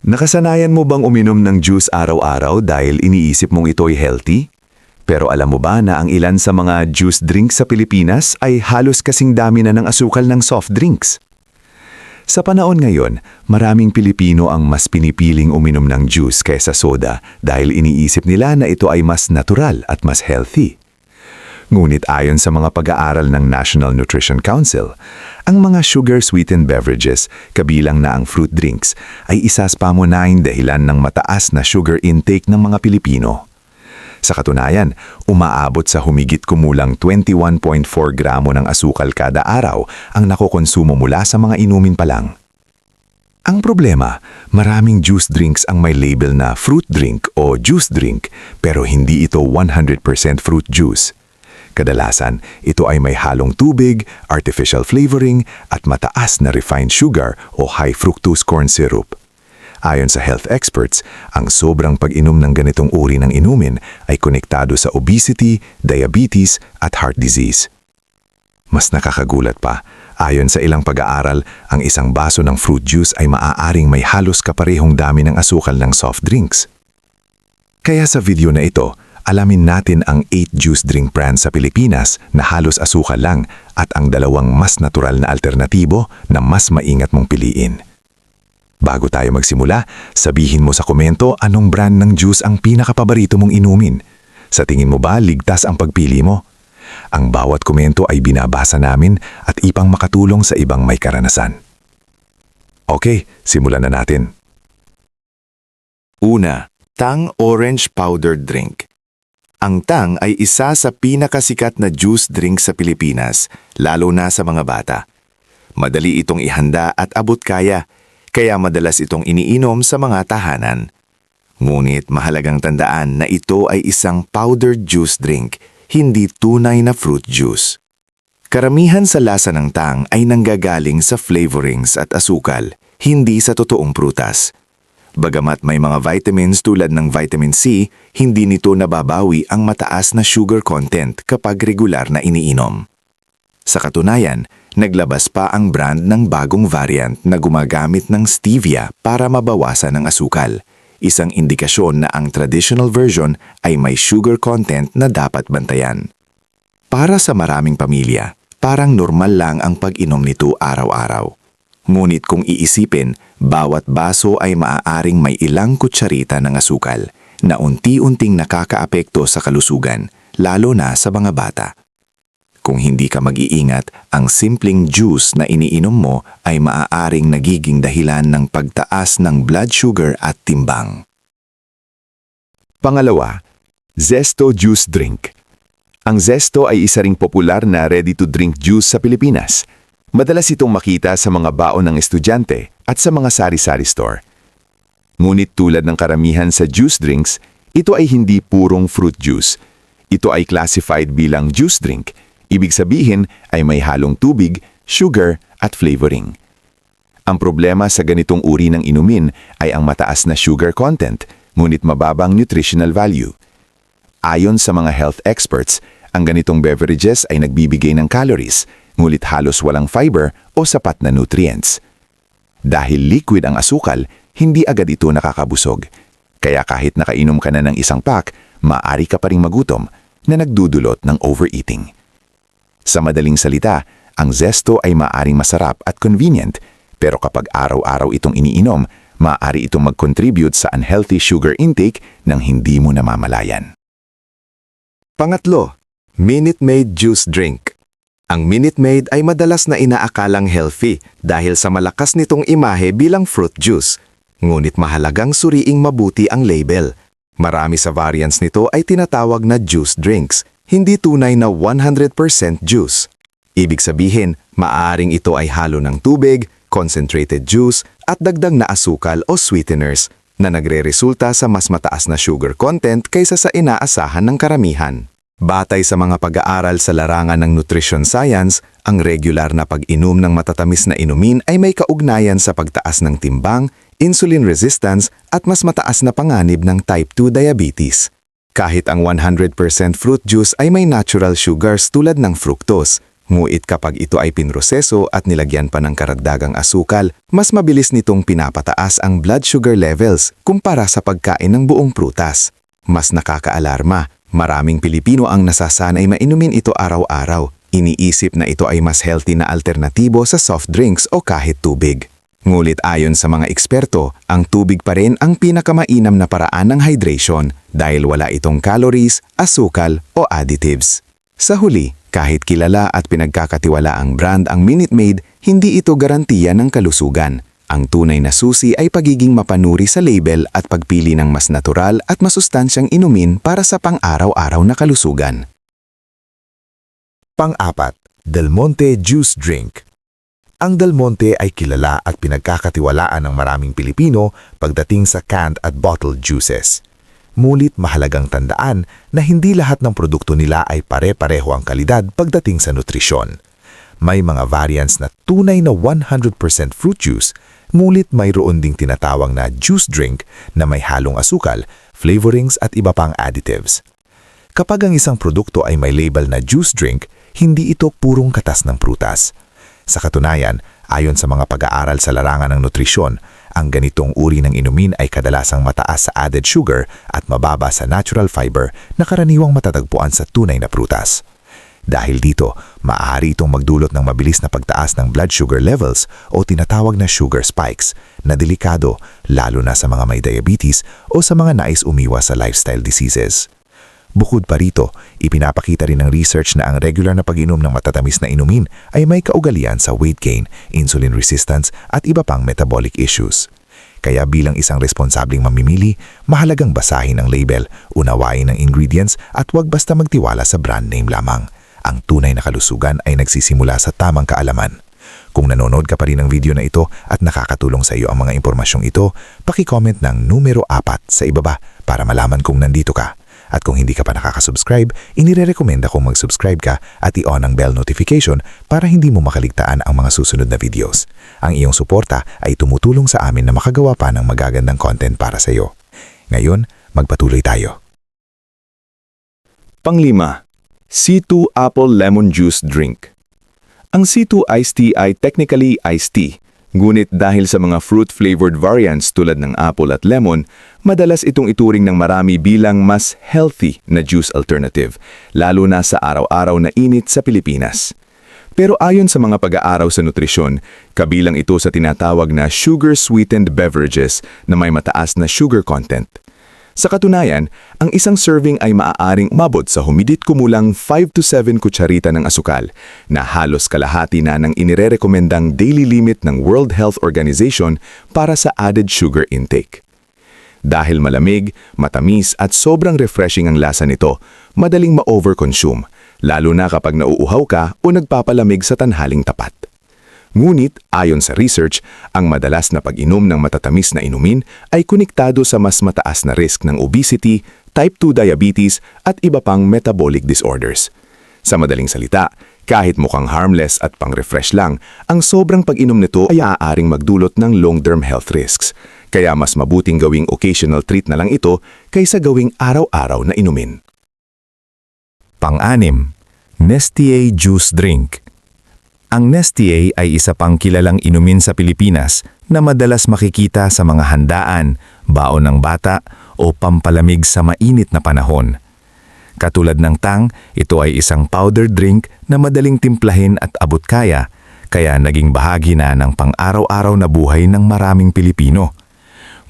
Nakasanayan mo bang uminom ng juice araw-araw dahil iniisip mong ito'y healthy? Pero alam mo ba na ang ilan sa mga juice drinks sa Pilipinas ay halos kasing dami na ng asukal ng soft drinks? Sa panahon ngayon, maraming Pilipino ang mas pinipiling uminom ng juice kaysa soda dahil iniisip nila na ito ay mas natural at mas healthy. Ngunit ayon sa mga pag-aaral ng National Nutrition Council, ang mga sugar-sweetened beverages, kabilang na ang fruit drinks, ay isa sa pamunahing dahilan ng mataas na sugar intake ng mga Pilipino. Sa katunayan, umaabot sa humigit kumulang 21.4 gramo ng asukal kada araw ang nakokonsumo mula sa mga inumin pa lang. Ang problema, maraming juice drinks ang may label na fruit drink o juice drink pero hindi ito 100% fruit juice. Kadalasan, ito ay may halong tubig, artificial flavoring, at mataas na refined sugar o high fructose corn syrup. Ayon sa health experts, ang sobrang pag-inom ng ganitong uri ng inumin ay konektado sa obesity, diabetes, at heart disease. Mas nakakagulat pa, ayon sa ilang pag-aaral, ang isang baso ng fruit juice ay maaaring may halos kaparehong dami ng asukal ng soft drinks. Kaya sa video na ito, alamin natin ang 8 juice drink brands sa Pilipinas na halos asukal lang at ang dalawang mas natural na alternatibo na mas maingat mong piliin. Bago tayo magsimula, sabihin mo sa komento anong brand ng juice ang pinakapaborito mong inumin. Sa tingin mo ba ligtas ang pagpili mo? Ang bawat komento ay binabasa namin at ipang makatulong sa ibang may karanasan. Okay, simulan na natin. Una, Tang Orange Powdered Drink. Ang Tang ay isa sa pinakasikat na juice drink sa Pilipinas, lalo na sa mga bata. Madali itong ihanda at abot kaya, kaya madalas itong iniinom sa mga tahanan. Ngunit mahalagang tandaan na ito ay isang powdered juice drink, hindi tunay na fruit juice. Karamihan sa lasa ng Tang ay nanggagaling sa flavorings at asukal, hindi sa totoong prutas. Bagamat may mga vitamins tulad ng vitamin C, hindi nito nababawi ang mataas na sugar content kapag regular na iniinom. Sa katunayan, naglabas pa ang brand ng bagong variant na gumagamit ng stevia para mabawasan ang asukal, isang indikasyon na ang traditional version ay may sugar content na dapat bantayan. Para sa maraming pamilya, parang normal lang ang pag-inom nito araw-araw. Ngunit kung iisipin, bawat baso ay maaaring may ilang kutsarita ng asukal na unti-unting nakakaapekto sa kalusugan, lalo na sa mga bata. Kung hindi ka mag-iingat, ang simpleng juice na iniinom mo ay maaaring nagiging dahilan ng pagtaas ng blood sugar at timbang. Pangalawa, Zesto Juice Drink. Ang Zesto ay isa ring popular na ready-to-drink juice sa Pilipinas. Madalas itong makita sa mga baon ng estudyante at sa mga sari-sari store. Ngunit tulad ng karamihan sa juice drinks, ito ay hindi purong fruit juice. Ito ay classified bilang juice drink. Ibig sabihin ay may halong tubig, sugar at flavoring. Ang problema sa ganitong uri ng inumin ay ang mataas na sugar content, ngunit mababang nutritional value. Ayon sa mga health experts, ang ganitong beverages ay nagbibigay ng calories, ngunit halos walang fiber o sapat na nutrients. Dahil liquid ang asukal, hindi agad ito nakakabusog. Kaya kahit nakainom ka na ng isang pack, maaari ka pa ring magutom na nagdudulot ng overeating. Sa madaling salita, ang Zesto ay maaaring masarap at convenient, pero kapag araw-araw itong iniinom, maaari itong mag-contribute sa unhealthy sugar intake nang hindi mo namamalayan. Pangatlo, Minute Maid Juice Drink. Ang Minute Maid ay madalas na inaakalang healthy dahil sa malakas nitong imahe bilang fruit juice. Ngunit mahalagang suriing mabuti ang label. Marami sa variants nito ay tinatawag na juice drinks, hindi tunay na 100% juice. Ibig sabihin, maaaring ito ay halo ng tubig, concentrated juice, at dagdag na asukal o sweeteners na nagre-resulta sa mas mataas na sugar content kaysa sa inaasahan ng karamihan. Batay sa mga pag-aaral sa larangan ng nutrition science, ang regular na pag-inom ng matatamis na inumin ay may kaugnayan sa pagtaas ng timbang, insulin resistance at mas mataas na panganib ng type 2 diabetes. Kahit ang 100% fruit juice ay may natural sugars tulad ng fructose, Nguit kapag ito ay pinroseso at nilagyan pa ng karagdagang asukal, mas mabilis nitong pinapataas ang blood sugar levels kumpara sa pagkain ng buong prutas. Mas nakakaalarma, maraming Pilipino ang nasasanay mainumin ito araw-araw. Iniisip na ito ay mas healthy na alternatibo sa soft drinks o kahit tubig. Ngulit ayon sa mga eksperto, ang tubig pa rin ang pinakamainam na paraan ng hydration dahil wala itong calories, asukal o additives. Sa huli, kahit kilala at pinagkakatiwala ang brand ang Minute Maid, hindi ito garantiya ng kalusugan. Ang tunay na susi ay pagiging mapanuri sa label at pagpili ng mas natural at masustansyang inumin para sa pang-araw-araw na kalusugan. Pang-apat, Del Monte Juice Drink. Ang Del Monte ay kilala at pinagkakatiwalaan ng maraming Pilipino pagdating sa canned at bottled juices. Mulit mahalagang tandaan na hindi lahat ng produkto nila ay pare-pareho ang kalidad pagdating sa nutrisyon. May mga variants na tunay na 100% fruit juice, ngunit mayroon ding tinatawag na juice drink na may halong asukal, flavorings at iba pang additives. Kapag ang isang produkto ay may label na juice drink, hindi ito purong katas ng prutas. Sa katunayan, ayon sa mga pag-aaral sa larangan ng nutrisyon, ang ganitong uri ng inumin ay kadalasang mataas sa added sugar at mababa sa natural fiber na karaniwang matatagpuan sa tunay na prutas. Dahil dito, maaari itong magdulot ng mabilis na pagtaas ng blood sugar levels o tinatawag na sugar spikes na delikado lalo na sa mga may diabetes o sa mga nais umiwas sa lifestyle diseases. Bukod pa rito, ipinapakita rin ng research na ang regular na pag-inom ng matatamis na inumin ay may kaugalian sa weight gain, insulin resistance at iba pang metabolic issues. Kaya bilang isang responsabling mamimili, mahalagang basahin ang label, unawain ang ingredients at huwag basta magtiwala sa brand name lamang. Ang tunay na kalusugan ay nagsisimula sa tamang kaalaman. Kung nanonood ka pa rin ng video na ito at nakakatulong sa iyo ang mga impormasyong ito, paki-comment ng numero 4 sa ibaba para malaman kung nandito ka. At kung hindi ka pa nakakasubscribe, inirerekomenda kong mag-subscribe ka at i-on ang bell notification para hindi mo makaligtaan ang mga susunod na videos. Ang iyong suporta ay tumutulong sa amin na makagawa pa ng magagandang content para sa iyo. Ngayon, magpatuloy tayo. Panglima, C2 Apple Lemon Juice Drink. Ang C2 Iced Tea ay technically iced tea, ngunit dahil sa mga fruit-flavored variants tulad ng apple at lemon, madalas itong ituring ng marami bilang mas healthy na juice alternative, lalo na sa araw-araw na init sa Pilipinas. Pero ayon sa mga pag-aaraw sa nutrisyon, kabilang ito sa tinatawag na sugar-sweetened beverages na may mataas na sugar content. Sa katunayan, ang isang serving ay maaaring umabot sa humidit kumulang 5 to 7 kutsarita ng asukal, na halos kalahati na ng inirerekomendang daily limit ng World Health Organization para sa added sugar intake. Dahil malamig, matamis at sobrang refreshing ang lasa nito, madaling ma-overconsume, lalo na kapag nauuhaw ka o nagpapalamig sa tanhaling tapat. Ngunit, ayon sa research, ang madalas na pag-inom ng matatamis na inumin ay konektado sa mas mataas na risk ng obesity, type 2 diabetes at iba pang metabolic disorders. Sa madaling salita, kahit mukhang harmless at pang-refresh lang, ang sobrang pag-inom nito ay aaaring magdulot ng long-term health risks. Kaya mas mabuting gawing occasional treat na lang ito kaysa gawing araw-araw na inumin. Pang-anim, Nestea Juice Drink. Ang Nestea ay isa pang kilalang inumin sa Pilipinas na madalas makikita sa mga handaan, baon ng bata o pampalamig sa mainit na panahon. Katulad ng tang, ito ay isang powder drink na madaling timplahin at abot kaya naging bahagi na ng pang-araw-araw na buhay ng maraming Pilipino.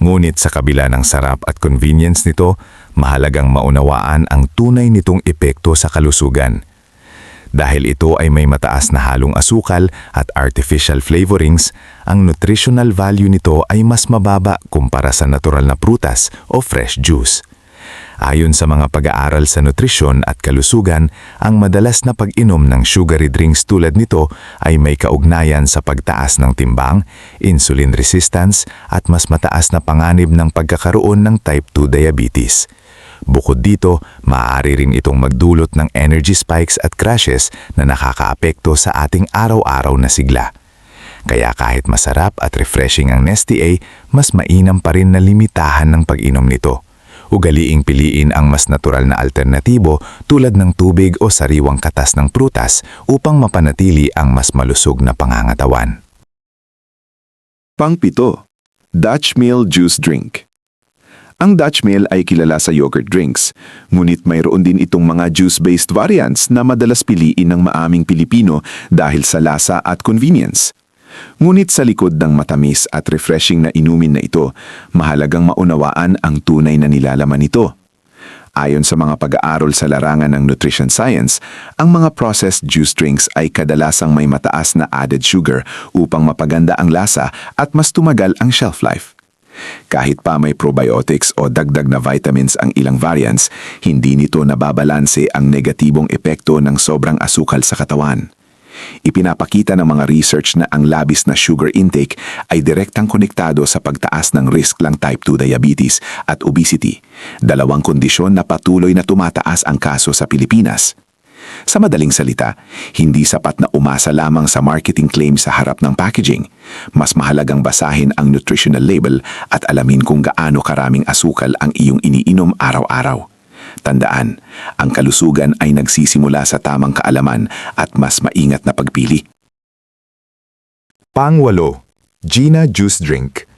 Ngunit sa kabila ng sarap at convenience nito, mahalagang maunawaan ang tunay nitong epekto sa kalusugan. Dahil ito ay may mataas na halong asukal at artificial flavorings, ang nutritional value nito ay mas mababa kumpara sa natural na prutas o fresh juice. Ayon sa mga pag-aaral sa nutrisyon at kalusugan, ang madalas na pag-inom ng sugary drinks tulad nito ay may kaugnayan sa pagtaas ng timbang, insulin resistance at mas mataas na panganib ng pagkakaroon ng type 2 diabetes. Bukod dito, maaari rin itong magdulot ng energy spikes at crashes na nakakaapekto sa ating araw-araw na sigla. Kaya kahit masarap at refreshing ang Nestea, mas mainam pa rin na limitahan ng pag-inom nito. ugaliing piliin ang mas natural na alternatibo tulad ng tubig o sariwang katas ng prutas upang mapanatili ang mas malusog na pangangatawan. Pang-7, Dutch Mill Juice Drink. Ang Dutch Mill ay kilala sa yogurt drinks, ngunit mayroon din itong mga juice-based variants na madalas piliin ng maaming Pilipino dahil sa lasa at convenience. Ngunit sa likod ng matamis at refreshing na inumin na ito, mahalagang maunawaan ang tunay na nilalaman nito. Ayon sa mga pag-aaral sa larangan ng nutrition science, ang mga processed juice drinks ay kadalasang may mataas na added sugar upang mapaganda ang lasa at mas tumagal ang shelf life. Kahit pa may probiotics o dagdag na vitamins ang ilang variants, hindi nito nababalanse ang negatibong epekto ng sobrang asukal sa katawan. Ipinapakita ng mga research na ang labis na sugar intake ay direktang konektado sa pagtaas ng risk ng type 2 diabetes at obesity, dalawang kondisyon na patuloy na tumataas ang kaso sa Pilipinas. Sa madaling salita, hindi sapat na umasa lamang sa marketing claim sa harap ng packaging. Mas mahalagang basahin ang nutritional label at alamin kung gaano karaming asukal ang iyong iniinom araw-araw. Tandaan, ang kalusugan ay nagsisimula sa tamang kaalaman at mas maingat na pagpili. Pang-8, Gina Juice Drink.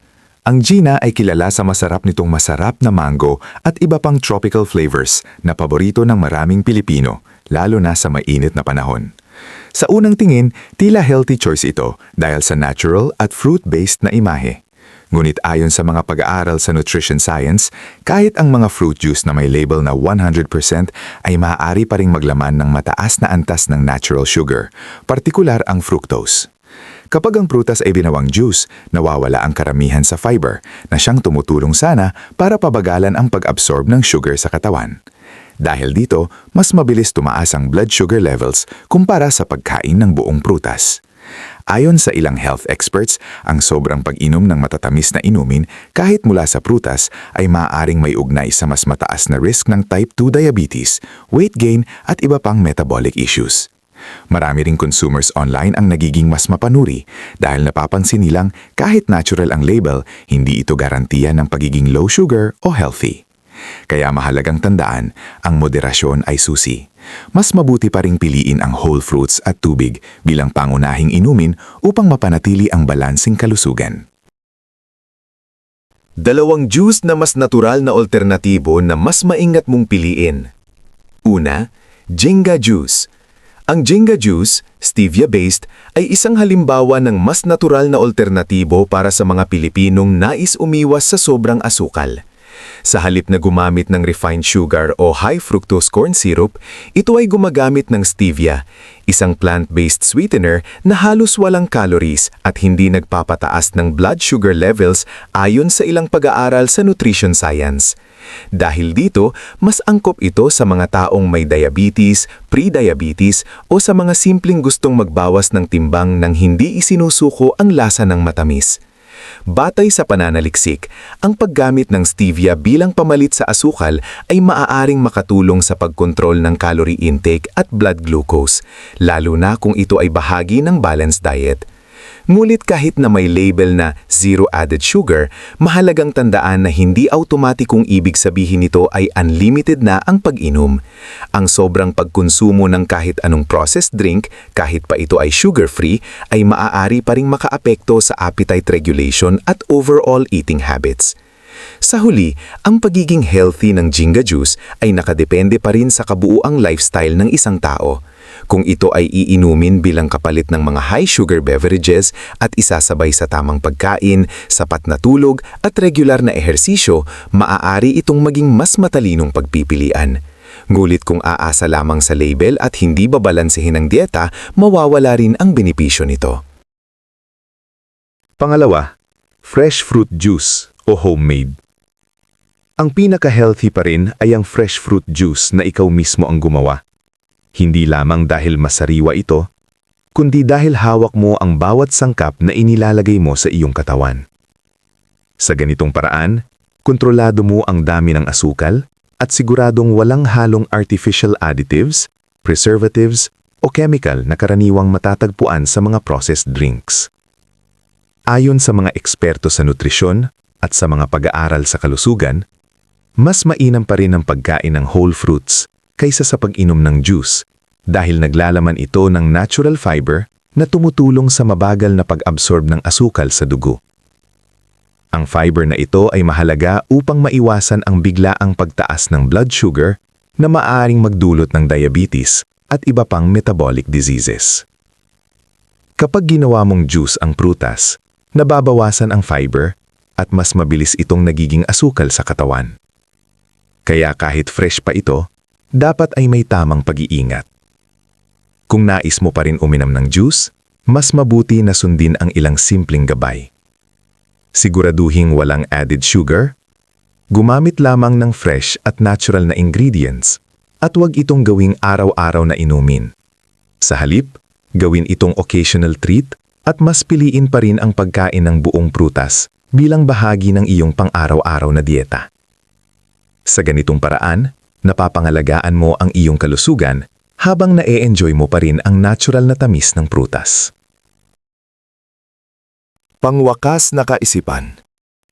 Ang Gina ay kilala sa masarap nitong masarap na mango at iba pang tropical flavors na paborito ng maraming Pilipino, lalo na sa mainit na panahon. Sa unang tingin, tila healthy choice ito dahil sa natural at fruit-based na imahe. Ngunit ayon sa mga pag-aaral sa nutrition science, kahit ang mga fruit juice na may label na 100% ay maaari pa ring maglaman ng mataas na antas ng natural sugar, partikular ang fructose. Kapag ang prutas ay binawang juice, nawawala ang karamihan sa fiber na siyang tumutulong sana para pabagalan ang pag-absorb ng sugar sa katawan. Dahil dito, mas mabilis tumaas ang blood sugar levels kumpara sa pagkain ng buong prutas. Ayon sa ilang health experts, ang sobrang pag-inom ng matatamis na inumin kahit mula sa prutas ay maaaring may ugnay sa mas mataas na risk ng type 2 diabetes, weight gain at iba pang metabolic issues. Marami ring consumers online ang nagiging mas mapanuri dahil napapansin nilang kahit natural ang label, hindi ito garantiya ng pagiging low sugar o healthy. Kaya mahalagang tandaan, ang moderasyon ay susi. Mas mabuti pa ring piliin ang whole fruits at tubig bilang pangunahing inumin upang mapanatili ang balansing kalusugan. Dalawang juice na mas natural na alternatibo na mas maingat mong piliin. Una, Jenga Juice. Ang Jenga Juice, stevia-based, ay isang halimbawa ng mas natural na alternatibo para sa mga Pilipinong nais umiwas sa sobrang asukal. Sa halip na gumamit ng refined sugar o high fructose corn syrup, ito ay gumagamit ng stevia, isang plant-based sweetener na halos walang calories at hindi nagpapataas ng blood sugar levels ayon sa ilang pag-aaral sa nutrition science. Dahil dito, mas angkop ito sa mga taong may diabetes, pre-diabetes o sa mga simpleng gustong magbawas ng timbang nang hindi isinusuko ang lasa ng matamis. Batay sa pananaliksik, ang paggamit ng stevia bilang pamalit sa asukal ay maaaring makatulong sa pagkontrol ng calorie intake at blood glucose, lalo na kung ito ay bahagi ng balanced diet. Ngunit kahit na may label na zero added sugar, mahalagang tandaan na hindi automatikong ibig sabihin nito ay unlimited na ang pag-inom. Ang sobrang pagkonsumo ng kahit anong processed drink, kahit pa ito ay sugar-free, ay maaari pa ring makaapekto sa appetite regulation at overall eating habits. Sa huli, ang pagiging healthy ng Jenga Juice ay nakadepende pa rin sa kabuuang lifestyle ng isang tao. Kung ito ay iinumin bilang kapalit ng mga high-sugar beverages at isasabay sa tamang pagkain, sapat na tulog at regular na ehersisyo, maaari itong maging mas matalinong pagpipilian. Ngulit kung aasa lamang sa label at hindi babalansehin ang dieta, mawawala rin ang benepisyo nito. Pangalawa, fresh fruit juice o homemade. Ang pinaka-healthy pa rin ay ang fresh fruit juice na ikaw mismo ang gumawa. Hindi lamang dahil masariwa ito, kundi dahil hawak mo ang bawat sangkap na inilalagay mo sa iyong katawan. Sa ganitong paraan, kontrolado mo ang dami ng asukal at siguradong walang halong artificial additives, preservatives o chemical na karaniwang matatagpuan sa mga processed drinks. Ayon sa mga eksperto sa nutrisyon at sa mga pag-aaral sa kalusugan, Mas mainam pa rin ang pagkain ng whole fruits kaysa sa pag-inom ng juice dahil naglalaman ito ng natural fiber na tumutulong sa mabagal na pag-absorb ng asukal sa dugo. Ang fiber na ito ay mahalaga upang maiwasan ang biglaang pagtaas ng blood sugar na maaaring magdulot ng diabetes at iba pang metabolic diseases. Kapag ginawa mong juice ang prutas, nababawasan ang fiber at mas mabilis itong nagiging asukal sa katawan. Kaya kahit fresh pa ito, dapat ay may tamang pag-iingat. Kung nais mo pa rin uminom ng juice, mas mabuti na sundin ang ilang simpleng gabay. Siguraduhing walang added sugar, gumamit lamang ng fresh at natural na ingredients, at huwag itong gawing araw-araw na inumin. Sa halip, gawin itong occasional treat at mas piliin pa rin ang pagkain ng buong prutas bilang bahagi ng iyong pang-araw-araw na dieta. Sa ganitong paraan, napapangalagaan mo ang iyong kalusugan habang na-e-enjoy mo pa rin ang natural na tamis ng prutas. Pangwakas na kaisipan.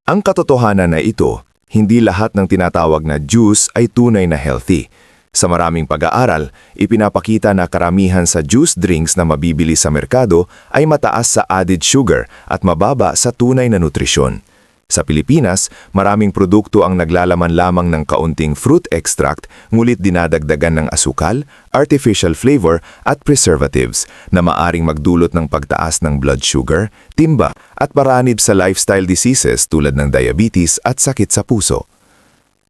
Ang katotohanan na ito, hindi lahat ng tinatawag na juice ay tunay na healthy. Sa maraming pag-aaral, ipinapakita na karamihan sa juice drinks na mabibili sa merkado ay mataas sa added sugar at mababa sa tunay na nutrisyon. Sa Pilipinas, maraming produkto ang naglalaman lamang ng kaunting fruit extract ngulit dinadagdagan ng asukal, artificial flavor at preservatives na maaring magdulot ng pagtaas ng blood sugar, timba at paranib sa lifestyle diseases tulad ng diabetes at sakit sa puso.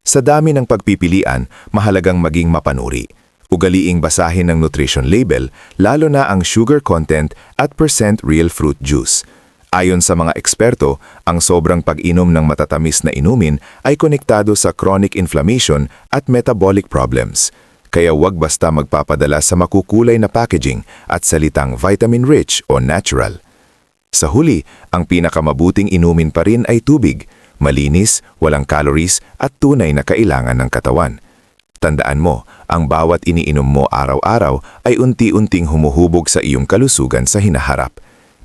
Sa dami ng pagpipilian, mahalagang maging mapanuri. Ugaliing basahin ng nutrition label, lalo na ang sugar content at percent real fruit juice. Ayon sa mga eksperto, ang sobrang pag-inom ng matatamis na inumin ay konektado sa chronic inflammation at metabolic problems. Kaya huwag basta magpapadala sa makukulay na packaging at salitang vitamin-rich o natural. Sa huli, ang pinakamabuting inumin pa rin ay tubig. Malinis, walang calories at tunay na kailangan ng katawan. Tandaan mo, ang bawat iniinom mo araw-araw ay unti-unting humuhubog sa iyong kalusugan sa hinaharap.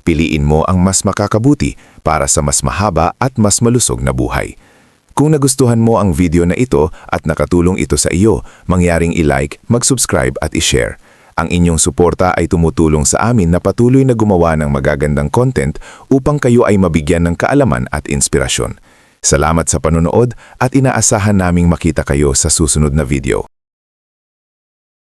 Piliin mo ang mas makakabuti para sa mas mahaba at mas malusog na buhay. Kung nagustuhan mo ang video na ito at nakatulong ito sa iyo, mangyaring i-like, mag-subscribe at i-share. Ang inyong suporta ay tumutulong sa amin na patuloy na gumawa ng magagandang content upang kayo ay mabigyan ng kaalaman at inspirasyon. Salamat sa panonood at inaasahan naming makita kayo sa susunod na video.